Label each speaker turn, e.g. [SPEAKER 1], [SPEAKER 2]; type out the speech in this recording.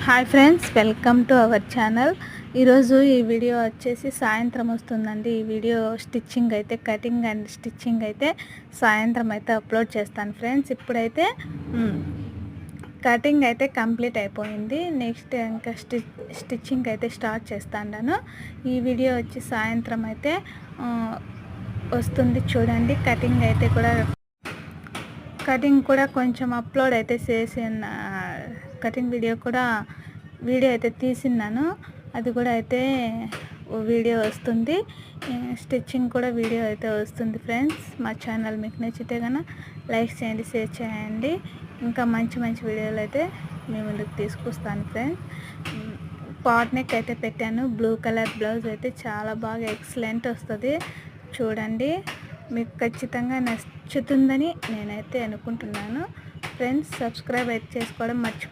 [SPEAKER 1] Hi friends, welcome to our channel. ఈరోజు ఈ video వచ్చేసి సాయంత్రం వస్తుందండి. ఈ వీడియో స్టిచ్చింగ్ అయితే, కటింగ్ అండ్ స్టిచ్చింగ్ అయితే సాయంత్రం అయితే అప్లోడ్ చేస్తాను ఫ్రెండ్స్. ఇప్పుడైతే కటింగ్ అయితే కంప్లీట్ అయిపోయింది. నెక్స్ట్ ఇంకా స్టిచ్చింగ్ అయితే స్టార్ట్ చేస్తాను. ఈ వీడియో వచ్చి సాయంత్రం అయితే వస్తుంది చూడండి. కటింగ్ కూడా కొంచెం అప్లోడ్ అయితే చేసిన కటింగ్ వీడియో అయితే తీసిన్నాను. అది కూడా అయితే వీడియో వస్తుంది. స్టిచ్చింగ్ కూడా వీడియో అయితే వస్తుంది ఫ్రెండ్స్. మా ఛానల్ మీకు నచ్చితే కనుక లైక్ చేయండి, షేర్ చేయండి. ఇంకా మంచి మంచి వీడియోలు అయితే మీ ముందుకు తీసుకొస్తాను ఫ్రెండ్స్. పాట్ నెక్ అయితే పెట్టాను. బ్లూ కలర్ బ్లౌజ్ అయితే చాలా బాగా ఎక్సలెంట్ వస్తుంది. చూడండి, మీకు ఖచ్చితంగా నచ్చుతుందని నేనైతే అనుకుంటున్నాను ఫ్రెండ్స్. సబ్స్క్రైబ్ అయితే చేసుకోవడం మర్చిపో